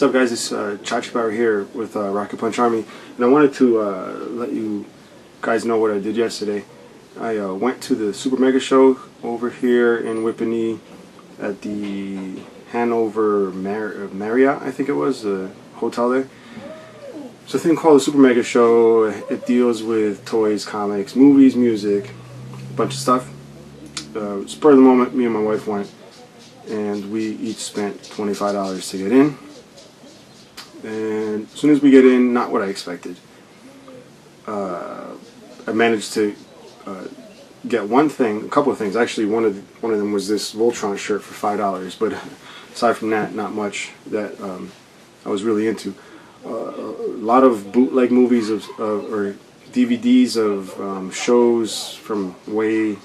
up, guys? It's Chachi Power here with Rocket Punch Army, and I wanted to let you guys know what I did yesterday. I went to the Super Mega Show over here in Whippany at the Hanover Marriott, I think it was, the hotel there. It's a thing called the Super Mega Show. It deals with toys, comics, movies, music, a bunch of stuff. Spur of the moment, me and my wife went, and we each spent $25 to get in. And as soon as we get in, not what I expected. I managed to get one thing, a couple of things. Actually, one of them was this Voltron shirt for $5. But aside from that, not much that I was really into. A lot of bootleg movies or DVDs of shows from way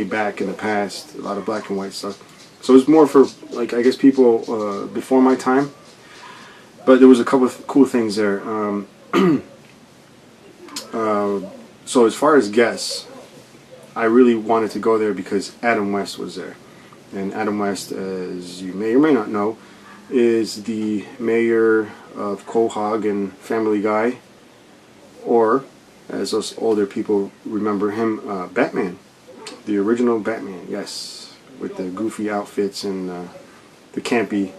back in the past. A lot of black and white stuff. So it was more for, like, I guess people before my time. But there was a couple of cool things there. So as far as guests, I really wanted to go there because Adam West was there. And Adam West, as you may or may not know, is the mayor of Quahog and Family Guy, or, as us older people remember him, Batman. The original Batman, yes, with the goofy outfits and the campy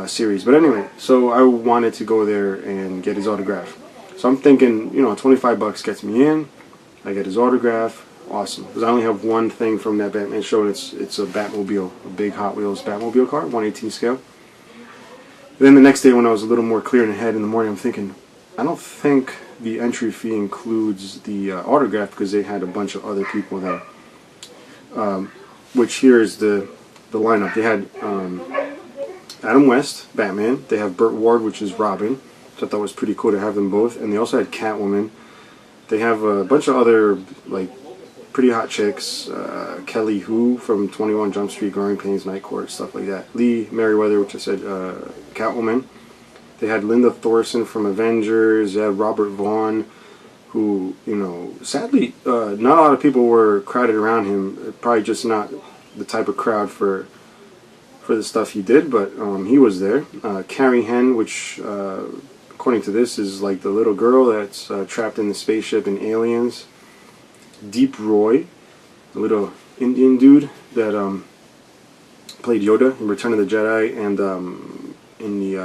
series. But anyway, so I wanted to go there and get his autograph. So I'm thinking, you know, $25 gets me in. I get his autograph. Awesome. Because I only have one thing from that Batman show, and it's a Batmobile, a big Hot Wheels Batmobile car, 1/18 scale. Then the next day, when I was a little more clear in the head in the morning, I'm thinking, I don't think the entry fee includes the autograph, because they had a bunch of other people there. Which here is the lineup. They had Adam West, Batman. They have Burt Ward, which is Robin. So I thought it was pretty cool to have them both. And they also had Catwoman. They have a bunch of other, like, pretty hot chicks. Kelly Hu from 21 Jump Street, Growing Pains, Night Court, stuff like that. Lee Merriweather, which I said, Catwoman. They had Linda Thorson from Avengers. They had Robert Vaughn, who, you know, sadly, not a lot of people were crowded around him. Probably just not the type of crowd for the stuff he did, but he was there. Carrie Henn, which, according to this, is like the little girl that's trapped in the spaceship in Aliens. Deep Roy, the little Indian dude that played Yoda in Return of the Jedi, and in the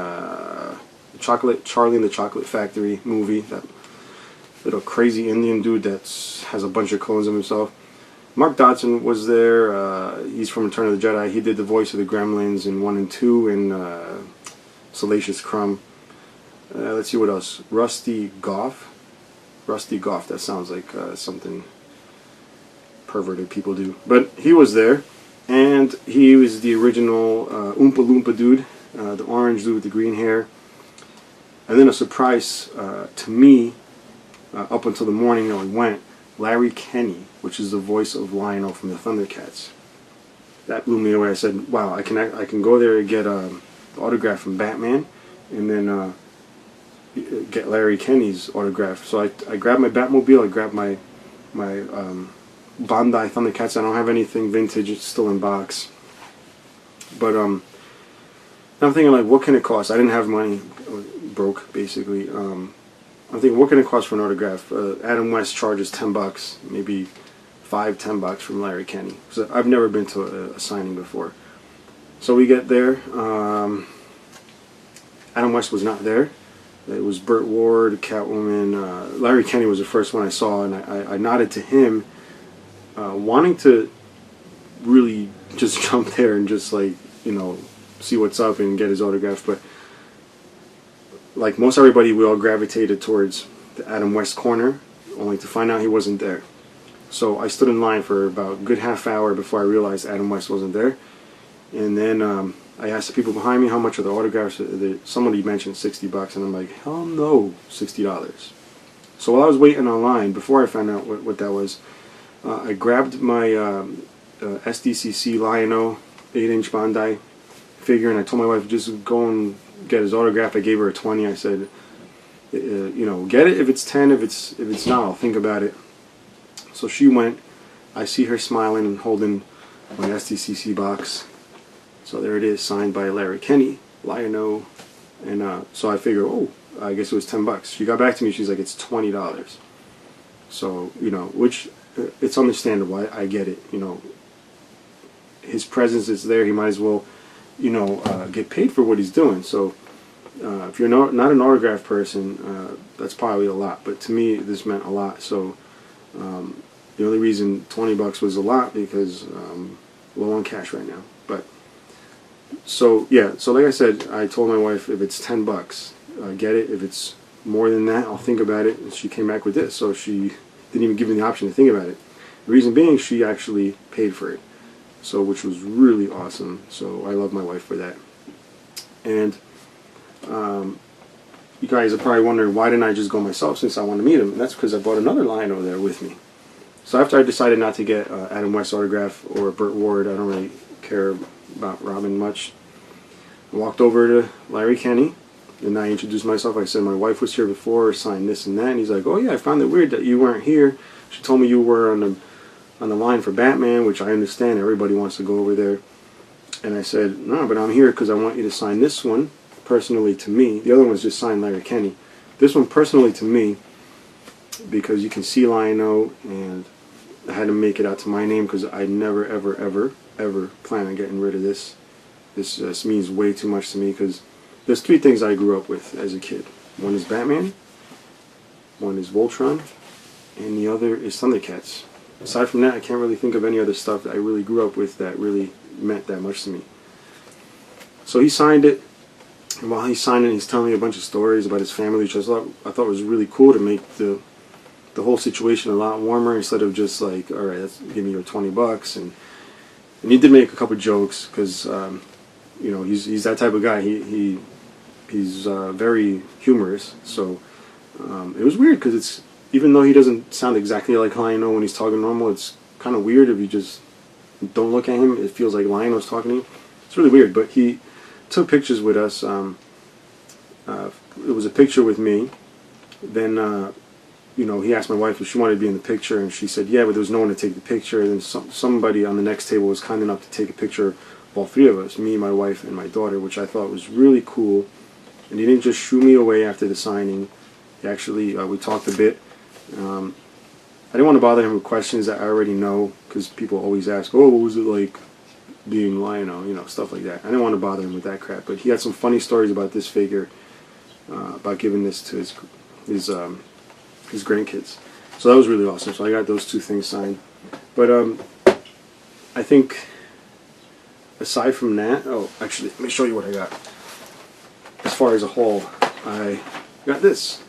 Charlie and the Chocolate Factory movie, that little crazy Indian dude that has a bunch of clones of himself. Mark Dodson was there. He's from Return of the Jedi. He did the voice of the Gremlins in 1 and 2 in Salacious Crumb. Let's see what else. Rusty Goff. Rusty Goff, that sounds like something perverted people do. But he was there, and he was the original Oompa Loompa dude, the orange dude with the green hair. And then a surprise to me, up until the morning that we went, Larry Kenney, which is the voice of Lionel from the Thundercats. That blew me away. I said, wow, I can go there and get an autograph from Batman, and then get Larry Kenney's autograph. So I grabbed my Batmobile, I grabbed my Bandai Thundercats. I don't have anything vintage, it's still in box. But I'm thinking, like, what can it cost? I didn't have money, broke basically. I'm thinking, what can it cost for an autograph? Adam West charges $10, maybe $5-10 from Larry Kenney. So I've never been to a signing before. So we get there. Adam West was not there. It was Burt Ward, Catwoman. Larry Kenney was the first one I saw, and I nodded to him, wanting to really just jump there and just, like, you know, see what's up and get his autograph. But like most everybody, we all gravitated towards the Adam West corner, only to find out he wasn't there. So I stood in line for about a good half hour before I realized Adam West wasn't there. And then I asked the people behind me how much are the autographs. Somebody mentioned $60, and I'm like, hell no, $60. So while I was waiting online, before I found out what that was, I grabbed my SDCC Lion-O 8-inch Bandai figure, and I told my wife, just go and get his autograph. I gave her a 20. I said, you know, get it if it's 10. If it's not, I'll think about it. So she went. I see her smiling and holding my SDCC box. So there it is, signed by Larry Kenney. Lionel, and so I figured, oh, I guess it was $10. She got back to me. She's like, it's $20. So which it's understandable. I get it. His presence is there. He might as well, get paid for what he's doing. So if you're not an autograph person, that's probably a lot. But to me, this meant a lot. So the only reason $20 was a lot because low on cash right now. But so yeah. So like I said, I told my wife if it's $10, get it. If it's more than that, I'll think about it. And she came back with this. So she didn't even give me the option to think about it. The reason being, she actually paid for it. So, which was really awesome. So I love my wife for that. And you guys are probably wondering, why didn't I just go myself since I wanted to meet him? And that's because I brought another lion over there with me. So after I decided not to get Adam West's autograph or Burt Ward, I don't really care about Robin much, I walked over to Larry Kenney, and I introduced myself. I said my wife was here before, signed this and that. And he's like, oh yeah, I found it weird that you weren't here. She told me you were on the line for Batman, which I understand. Everybody wants to go over there. And I said, no, but I'm here because I want you to sign this one personally to me. The other one's just signed Larry Kenney. This one personally to me because you can see Lionel, and I had to make it out to my name because I never, ever, ever, ever plan on getting rid of this. This means way too much to me because there's 3 things I grew up with as a kid. One is Batman, one is Voltron, and the other is Thundercats. Aside from that, I can't really think of any other stuff that I really grew up with that really meant that much to me. So he signed it, and while he's signing, he's telling me a bunch of stories about his family, which I thought was really cool to make the whole situation a lot warmer instead of just like, all right, let's give me your $20. And he did make a couple jokes because he's that type of guy. He's very humorous. So it was weird because it's, even though he doesn't sound exactly like Lionel when he's talking normal, it's kind of weird if you just don't look at him. It feels like Lionel's talking to you. It's really weird, but he took pictures with us. It was a picture with me. Then, he asked my wife if she wanted to be in the picture, and she said, yeah, but there was no one to take the picture. And then somebody on the next table was kind enough to take a picture of all 3 of us, me, my wife, and my daughter, which I thought was really cool. And he didn't just shoo me away after the signing. He actually, we talked a bit. I didn't want to bother him with questions that I already know, because people always ask, oh, what was it like being Lionel, stuff like that. I didn't want to bother him with that crap, but he had some funny stories about this figure, about giving this to his grandkids. So that was really awesome. So I got those 2 things signed. But I think aside from that, oh, actually, let me show you what I got. As far as a haul, I got this.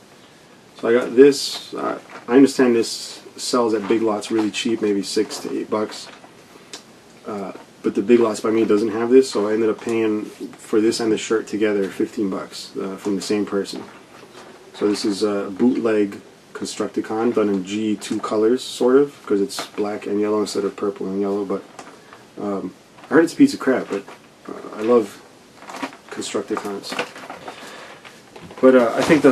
So I got this. I understand this sells at Big Lots really cheap, maybe $6 to $8. But the Big Lots by me doesn't have this, so I ended up paying for this and the shirt together $15 from the same person. So this is a bootleg Constructicon done in G2 colors, sort of, because it's black and yellow instead of purple and yellow. But I heard it's a piece of crap, but I love Constructicons. But I think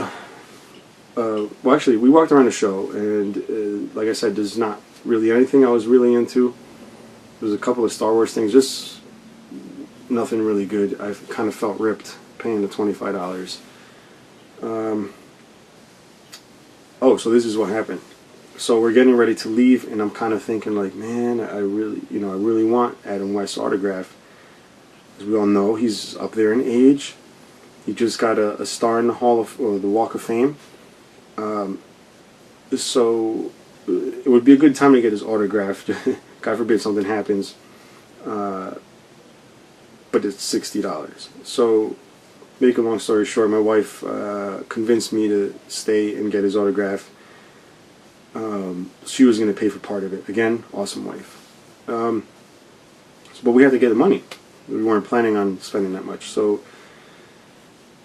well, actually, we walked around the show, and like I said, there's not really anything I was really into. There's a couple of Star Wars things, just nothing really good. I kind of felt ripped paying the $25. Oh, so this is what happened. So we're getting ready to leave, and I'm kind of thinking like, man, I really want Adam West's autograph. As we all know, he's up there in age. He just got a star in the the Walk of Fame. So it would be a good time to get his autograph. God forbid something happens. But it's $60. So, make a long story short, my wife convinced me to stay and get his autograph. She was going to pay for part of it. Again, awesome wife. But we had to get the money. We weren't planning on spending that much. So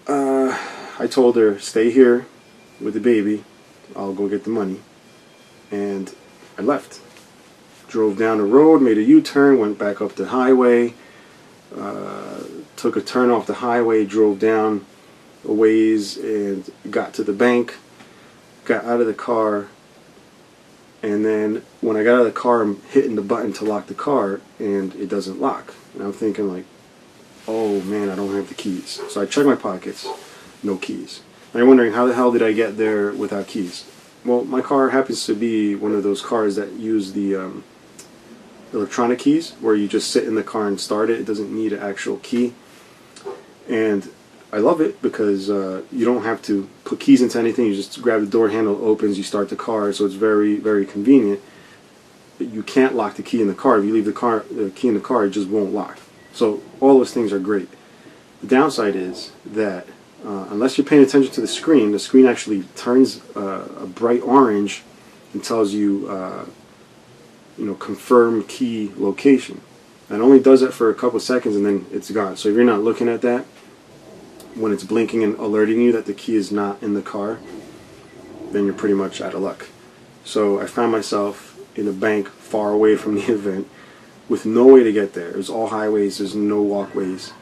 I told her, stay here with the baby. I'll go get the money. And I left. Drove down the road, made a U-turn, went back up the highway, took a turn off the highway, drove down a ways and got to the bank, got out of the car, and then when I got out of the car, I'm hitting the button to lock the car, and it doesn't lock. And I'm thinking like, oh man, I don't have the keys. So I check my pockets, no keys. And I'm wondering, how the hell did I get there without keys? Well, my car happens to be one of those cars that use the electronic keys, where you just sit in the car and start it. It doesn't need an actual key. And I love it because you don't have to put keys into anything. You just grab the door handle, it opens, you start the car. So it's very, very convenient. But you can't lock the key in the car. If you leave the key in the car, it just won't lock. So all those things are great. The downside is that unless you're paying attention to the screen actually turns a bright orange and tells you, confirm key location. It only does that for a couple seconds and then it's gone. So if you're not looking at that, when it's blinking and alerting you that the key is not in the car, then you're pretty much out of luck. So I found myself in a bank far away from the event with no way to get there. It was all highways, there's no walkways.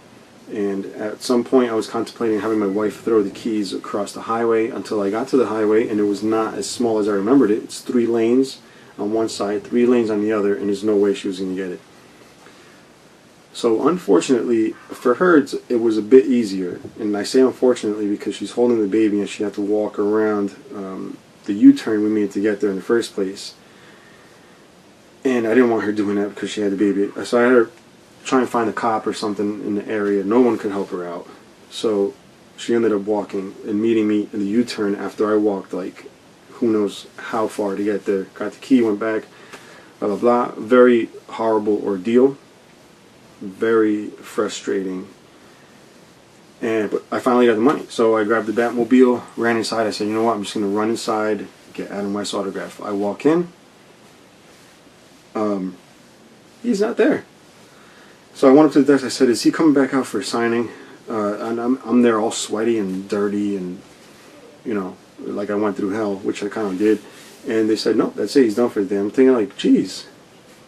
And at some point I was contemplating having my wife throw the keys across the highway until I got to the highway, and it was not as small as I remembered it. It's 3 lanes on one side, 3 lanes on the other, and there's no way she was going to get it. So unfortunately for her, it was a bit easier. And I say unfortunately because she's holding the baby and she had to walk around the U-turn we made to get there in the first place. And I didn't want her doing that because she had the baby. So I had her try and find a cop or something in the area. No one could help her out. So she ended up walking and meeting me in the U-turn after I walked like who knows how far to get there. Got the key, went back, blah, blah, blah. Very horrible ordeal. Very frustrating. But I finally got the money. So I grabbed the Batmobile, ran inside. I said, you know what, I'm just going to run inside, get Adam West's autograph. I walk in. He's not there. So I went up to the desk. I said, is he coming back out for a signing? And I'm there all sweaty and dirty and, like I went through hell, which I kind of did. And they said, no, that's it. He's done for the day. I'm thinking like, geez,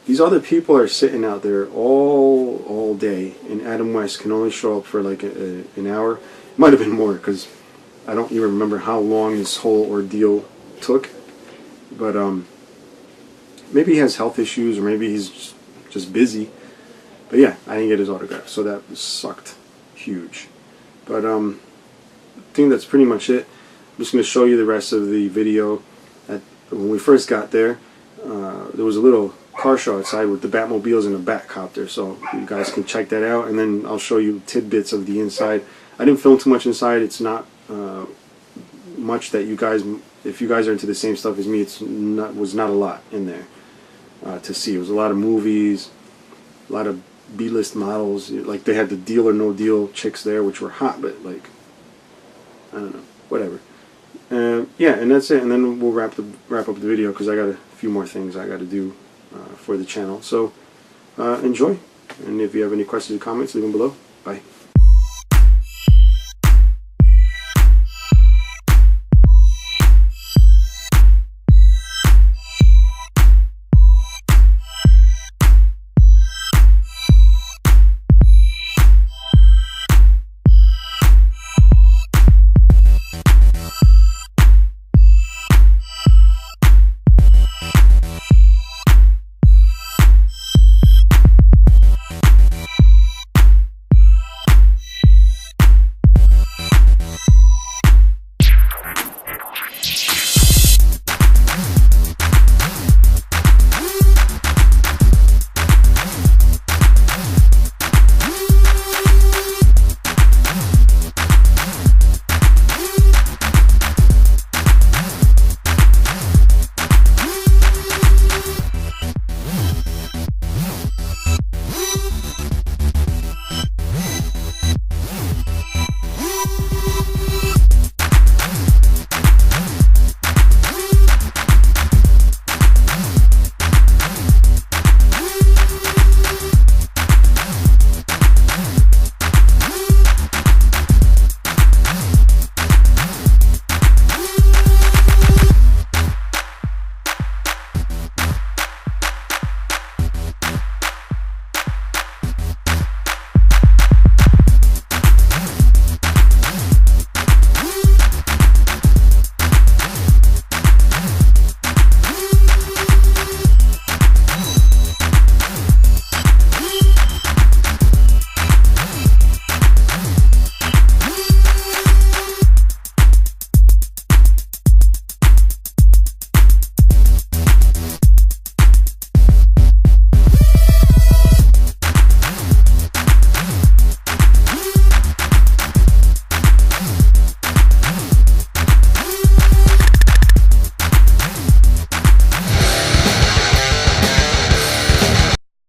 these other people are sitting out there all day, and Adam West can only show up for like an hour. It might have been more because I don't even remember how long this whole ordeal took. But maybe he has health issues, or maybe he's just busy. But yeah, I didn't get his autograph, so that sucked huge. But I think that's pretty much it. I'm just going to show you the rest of the video. When we first got there, there was a little car show outside with the Batmobiles and a Batcopter, so you guys can check that out, and then I'll show you tidbits of the inside. I didn't film too much inside. It's not much that you guys, if you guys are into the same stuff as me, was not a lot in there to see. It was a lot of movies, a lot of B-list models. Like they had the Deal or No Deal chicks there, which were hot, but like, I don't know, whatever. Yeah, and that's it. And then we'll wrap up the video because I got a few more things I got to do for the channel. So enjoy, and if you have any questions or comments, leave them below. Bye.